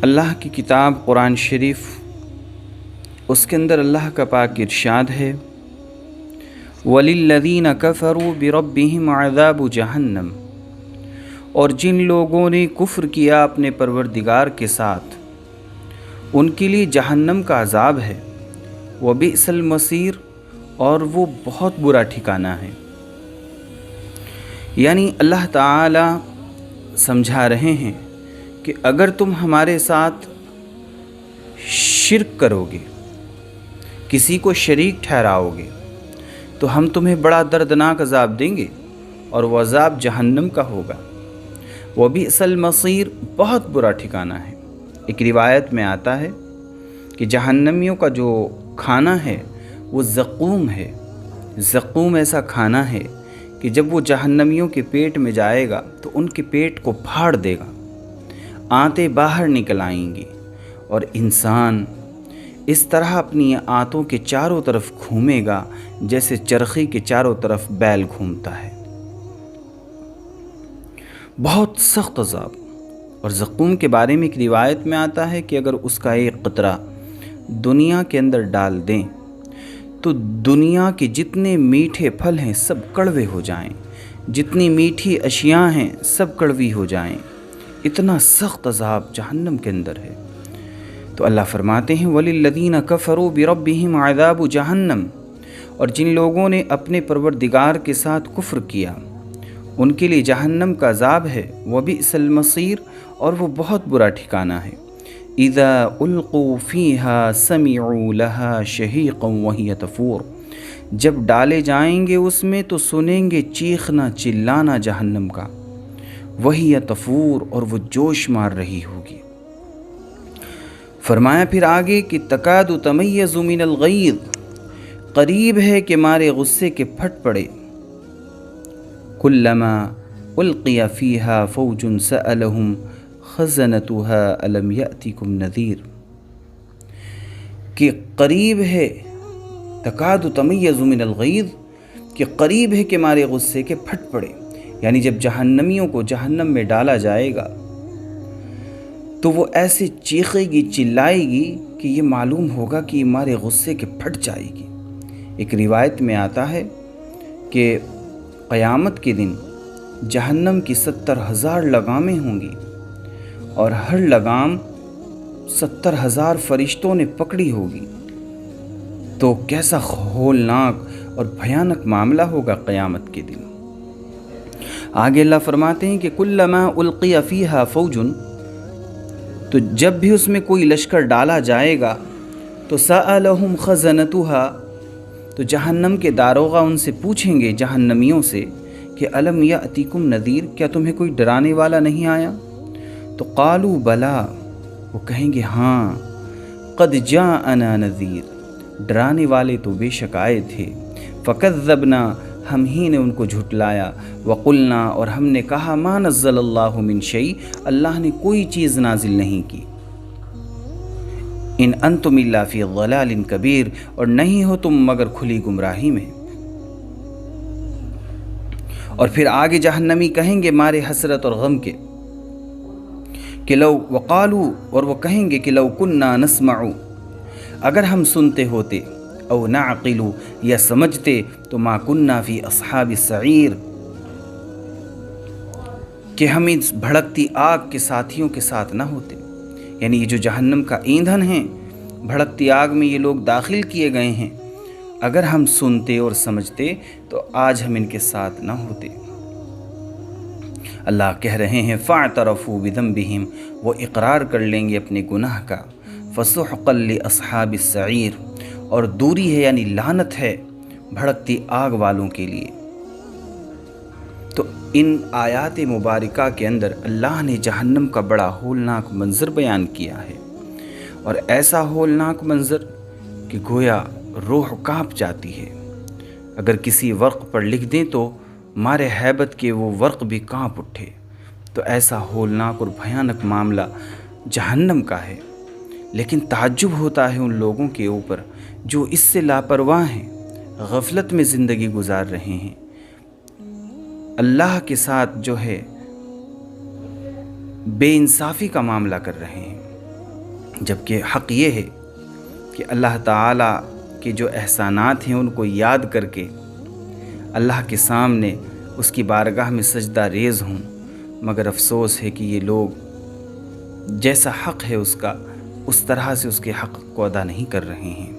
اللہ کی کتاب قرآن شریف، اس کے اندر اللہ کا پاک ارشاد ہے وَلِلَّذِينَ كَفَرُوا بِرَبِّهِمْ عَذَابُ جَهَنَّمَ، اور جن لوگوں نے کفر کیا اپنے پروردگار کے ساتھ ان کے لیے جہنم کا عذاب ہے، وَبِئْسَ الْمَصِيرُ، اور وہ بہت برا ٹھکانہ ہے۔ یعنی اللہ تعالی سمجھا رہے ہیں کہ اگر تم ہمارے ساتھ شرک کرو گے، کسی کو شریک ٹھہراؤ گے، تو ہم تمہیں بڑا دردناک عذاب دیں گے، اور وہ عذاب جہنم کا ہوگا۔ وَبِئْسَ الْمَصِيرُ، بہت برا ٹھکانہ ہے۔ ایک روایت میں آتا ہے کہ جہنمیوں کا جو کھانا ہے وہ زقوم ہے۔ زقوم ایسا کھانا ہے کہ جب وہ جہنمیوں کے پیٹ میں جائے گا تو ان کے پیٹ کو پھاڑ دے گا، آنتیں باہر نکل آئیں گی، اور انسان اس طرح اپنی آنتوں کے چاروں طرف گھومے گا جیسے چرخی کے چاروں طرف بیل گھومتا ہے۔ بہت سخت عذاب۔ اور زقوم کے بارے میں ایک روایت میں آتا ہے کہ اگر اس کا ایک قطرہ دنیا کے اندر ڈال دیں تو دنیا کے جتنے میٹھے پھل ہیں سب کڑوے ہو جائیں، جتنی میٹھی اشیاء ہیں سب کڑوی ہو جائیں۔ اتنا سخت عذاب جہنم کے اندر ہے۔ تو اللہ فرماتے ہیں وَلِلَّذِينَ كَفَرُوا بِرَبِّهِمْ عَذَابُ جَهَنَّمَ، اور جن لوگوں نے اپنے پروردگار کے ساتھ کفر کیا ان کے لیے جہنم کا عذاب ہے، وَبِئْسَ الْمَصِيرُ، اور وہ بہت برا ٹھکانہ ہے۔ اِذَا أُلْقُوا فِيهَا سَمِعُوا لَهَا شَهِيقًا وَهِيَ تَفُورُ، جب ڈالے جائیں گے اس میں تو سنیں گے چیخنا چلانا جہنم کا، وَهِيَ تَفُورُ، اور وہ جوش مار رہی ہوگی۔ فرمایا پھر آگے کہ تَكَادُ تَمَيَّزُ مِنَ الْغَيْظِ، قریب ہے کہ مارے غصے کے پھٹ پڑے۔ كُلَّمَا أُلْقِيَ فِيهَا فَوْجٌ سَأَلَهُمْ خَزَنَتُهَا أَلَمْ يَأْتِكُمْ نَذِيرٌ، کہ قریب ہے تَكَادُ تَمَيَّزُ مِنَ الْغَيْظِ، کہ قریب ہے کہ مارے غصے کے پھٹ پڑے۔ یعنی جب جہنمیوں کو جہنم میں ڈالا جائے گا تو وہ ایسے چیخے گی چلائے گی کہ یہ معلوم ہوگا کہ یہ مارے غصے کے پھٹ جائے گی۔ ایک روایت میں آتا ہے کہ قیامت کے دن جہنم کی 70,000 لگامیں ہوں گی، اور ہر لگام 70,000 فرشتوں نے پکڑی ہوگی۔ تو کیسا ہولناک اور بھیانک معاملہ ہوگا قیامت کے دن۔ آگے اللہ فرماتے ہیں کہ کلما القی فیہا فوج، تو جب بھی اس میں کوئی لشکر ڈالا جائے گا تو سألہم خزنتہا، تو جہنم کے داروغہ ان سے پوچھیں گے جہنمیوں سے کہ الم یأتیکم نذیر، کیا تمہیں کوئی ڈرانے والا نہیں آیا؟ تو قالوا بلا، وہ کہیں گے ہاں، قد جاءنا نذیر، ڈرانے والے تو بے شک آئے تھے۔ فکذبنا، ہم ہی نے ان کو جھٹلایا، وقلنا، اور ہم نے کہا ما نزل اللہ من شیء، اللہ نے کوئی چیز نازل نہیں کی۔ ان انتم الا فی ضلال کبیر، اور نہیں ہو تم مگر کھلی گمراہی میں۔ اور پھر آگے جہنمی کہیں گے مارے حسرت اور غم کے کہ لو، وقالوا، اور وہ کہیں گے کہ لو کننا نسمع، اگر ہم سنتے ہوتے، او نعقل، یا سمجھتے، تو ما کننا فی اصحاب السعیر، کہ ہم اس بھڑکتی آگ کے ساتھیوں کے ساتھ نہ ہوتے۔ یعنی یہ جو جہنم کا ایندھن ہے، بھڑکتی آگ میں یہ لوگ داخل کیے گئے ہیں، اگر ہم سنتے اور سمجھتے تو آج ہم ان کے ساتھ نہ ہوتے۔ اللہ کہہ رہے ہیں فاعترفوا بذنبہم، وہ اقرار کر لیں گے اپنے گناہ کا۔ فسحقا لاصحاب السعیر، اور دوری ہے یعنی لعنت ہے بھڑکتی آگ والوں کے لیے۔ تو ان آیات مبارکہ کے اندر اللہ نے جہنم کا بڑا ہولناک منظر بیان کیا ہے، اور ایسا ہولناک منظر کہ گویا روح کانپ جاتی ہے۔ اگر کسی ورق پر لکھ دیں تو مارے ہیبت کے وہ ورق بھی کانپ اٹھے۔ تو ایسا ہولناک اور بھیانک معاملہ جہنم کا ہے۔ لیکن تعجب ہوتا ہے ان لوگوں کے اوپر جو اس سے لاپرواہ ہیں، غفلت میں زندگی گزار رہے ہیں، اللہ کے ساتھ جو ہے بے انصافی کا معاملہ کر رہے ہیں۔ جبکہ حق یہ ہے کہ اللہ تعالیٰ کے جو احسانات ہیں ان کو یاد کر کے اللہ کے سامنے اس کی بارگاہ میں سجدہ ریز ہوں، مگر افسوس ہے کہ یہ لوگ جیسا حق ہے اس کا اس طرح سے اس کے حق کو ادا نہیں کر رہے ہیں۔